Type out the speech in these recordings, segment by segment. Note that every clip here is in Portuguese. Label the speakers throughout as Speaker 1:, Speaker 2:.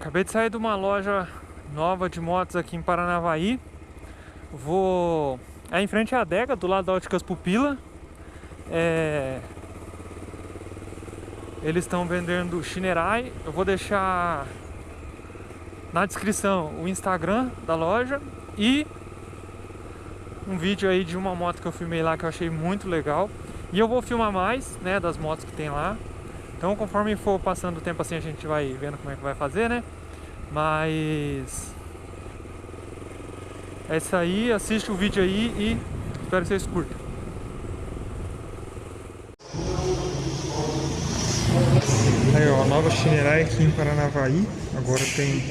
Speaker 1: Acabei de sair de uma loja nova de motos aqui em Paranavaí. É em frente à adega, do lado da Óticas Pupila. Eles estão vendendo Shinerai. Eu vou deixar na descrição o Instagram da loja e um vídeo aí de uma moto que eu filmei lá que eu achei muito legal. E eu vou filmar mais, né, das motos que tem lá. Então conforme for passando o tempo assim a gente vai vendo como é que vai fazer, né? Mas é isso aí, assiste o vídeo aí e espero que vocês curtam. Aí ó, nova Shinerai aqui em Paranavaí. Agora tem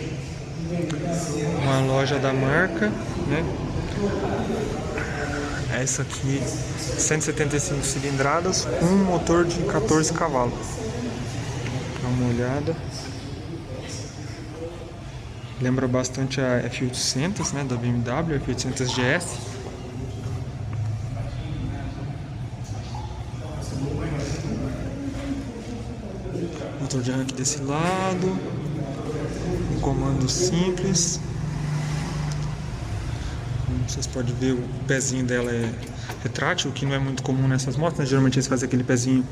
Speaker 1: uma loja da marca, né? Essa aqui, 175 cilindradas, um motor de 14 cavalos. Dá uma olhada. Lembra bastante a F800, né, da BMW, F800 GS. Motor de arranque desse lado. Um comando simples. Como vocês podem ver, o pezinho dela é retrátil, o que não é muito comum nessas motos, né? Geralmente eles fazem aquele pezinho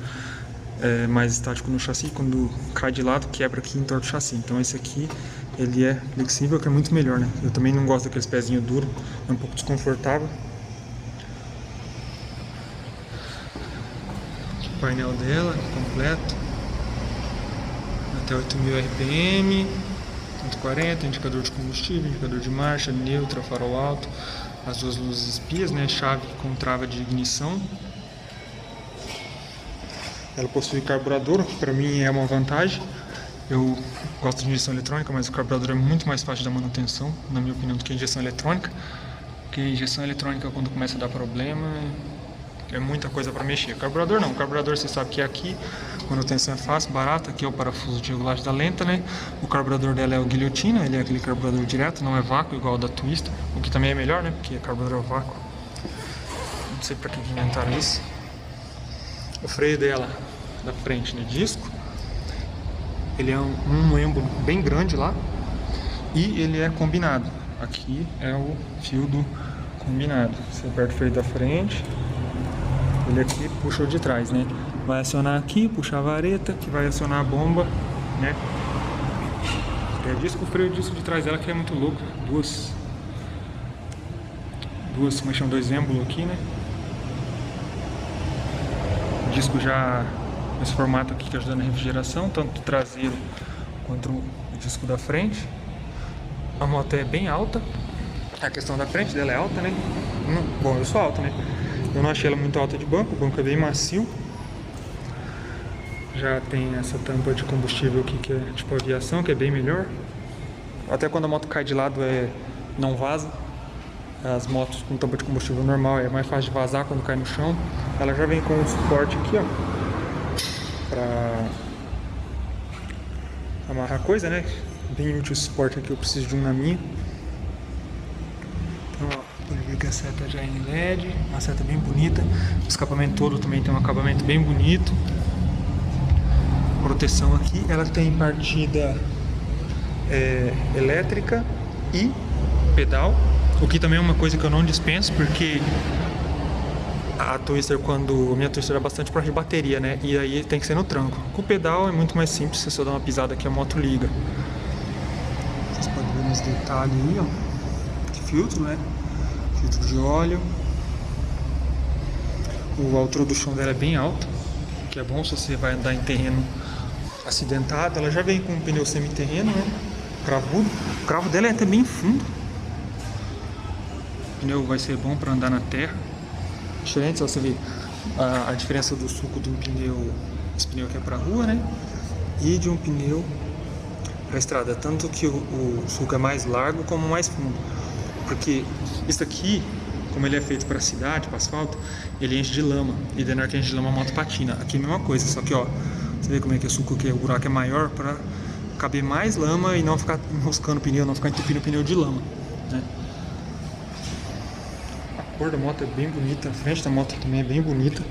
Speaker 1: mais estático no chassi, quando cai de lado, quebra aqui em torno do chassi. Então esse aqui, ele é flexível, que é muito melhor, né? Eu também não gosto daqueles pezinhos duros, é um pouco desconfortável. Aqui o painel dela, completo. Até 8.000 RPM, 140, indicador de combustível, indicador de marcha, neutra, farol alto, as duas luzes espias, né? Chave com trava de ignição. Ela possui carburador, que para mim é uma vantagem. Eu gosto de injeção eletrônica, mas o carburador é muito mais fácil da manutenção, na minha opinião, do que a injeção eletrônica. Porque a injeção eletrônica, quando começa a dar problema, é muita coisa para mexer. Carburador não, o carburador você sabe que é aqui, manutenção é fácil, barata. Aqui é o parafuso de regulagem da lenta, né? O carburador dela é o guilhotina, ele é aquele carburador direto, não é vácuo igual o da Twister, o que também é melhor, né? Porque carburador é vácuo. Não sei para que inventaram isso. O freio dela da frente, né, disco, ele é um êmbolo bem grande lá e ele é combinado. Aqui é o fio do combinado. Você aperta o freio da frente, ele aqui puxa o de trás, né? Vai acionar aqui, puxa a vareta, que vai acionar a bomba, né? O freio disco de trás dela que é muito louco. Duas, como chama, dois êmbolos aqui, né? O disco já nesse formato aqui que ajuda na refrigeração, tanto o traseiro quanto o disco da frente. A moto é bem alta, a questão da frente dela é alta, né? Bom, eu sou alto, né? Eu não achei ela muito alta de banco, o banco é bem macio. Já tem essa tampa de combustível aqui que é tipo aviação, que é bem melhor. Até quando a moto cai de lado não vaza. As motos com tampa de combustível normal é mais fácil de vazar quando cai no chão. Ela já vem com um suporte aqui, ó, pra amarrar coisa, né? Bem útil esse suporte aqui, eu preciso de um na minha. Então, ó, pode ver que a seta já é em LED, uma seta bem bonita. O escapamento todo também tem um acabamento bem bonito. Proteção aqui, ela tem partida elétrica e pedal. O que também é uma coisa que eu não dispenso, porque a minha Twister é bastante para de bateria, né? E aí tem que ser no tranco. Com o pedal é muito mais simples, você só dá uma pisada aqui a moto liga. Vocês podem ver nos detalhes aí, ó. De filtro, né? Filtro de óleo. A altura do chão dela é bem alta, que é bom se você vai andar em terreno acidentado. Ela já vem com um pneu semi-terreno, né? Cravudo. O cravo dela é até bem fundo. O pneu vai ser bom para andar na terra. Diferente, você vê a diferença do suco de um pneu, esse pneu que é para rua, né? E de um pneu para estrada. Tanto que o suco é mais largo como mais fundo. Porque isso aqui, como ele é feito para cidade, para asfalto, ele enche de lama. E daí na hora que enche de lama a moto patina. Aqui é a mesma coisa, só que ó, você vê como é que o suco aqui, o buraco é maior para caber mais lama e não ficar enroscando o pneu, não ficar entupindo o pneu de lama, né? A cor da moto é bem bonita, a frente da moto também é bem bonita.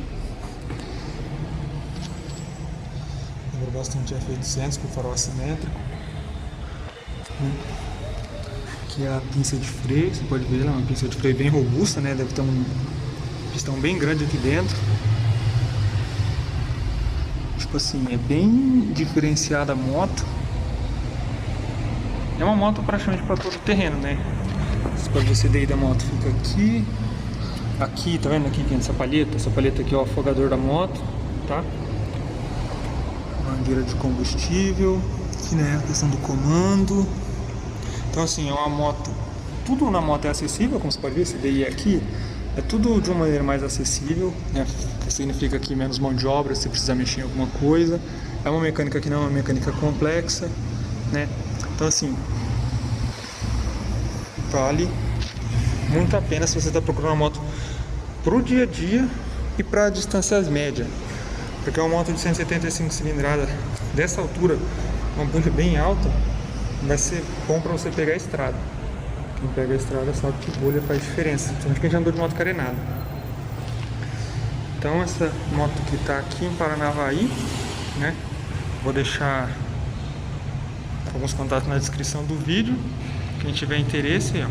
Speaker 1: Lembra bastante F800 com farol assimétrico. Aqui é a pinça de freio, você pode ver, ela é uma pinça de freio bem robusta, né? Deve ter um pistão bem grande aqui dentro. Tipo assim, é bem diferenciada a moto. É uma moto praticamente para todo o terreno, né? Você pode ver o CDI da moto, fica aqui. Aqui, tá vendo aqui que essa palheta? Essa palheta aqui é o afogador da moto, tá? Mangueira de combustível. Aqui, né, a questão do comando. Então assim, é uma moto, tudo na moto é acessível, como você pode ver, esse CDI aqui, é tudo de uma maneira mais acessível, né? Significa que menos mão de obra, se precisar mexer em alguma coisa. É uma mecânica que não é uma mecânica complexa, né? Então assim, vale muito a pena se você está procurando uma moto pro dia a dia e para distâncias médias, porque uma moto de 175 cilindradas dessa altura, uma bolha bem alta, vai ser bom para você pegar a estrada. Quem pega a estrada sabe que bolha faz diferença, principalmente quem já andou de moto carenada. Então essa moto que está aqui em Paranavaí, né? Vou deixar alguns contatos na descrição do vídeo. Quem tiver interesse, ó,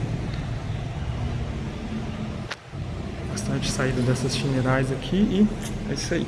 Speaker 1: bastante saída dessas chinerais aqui, e é isso aí.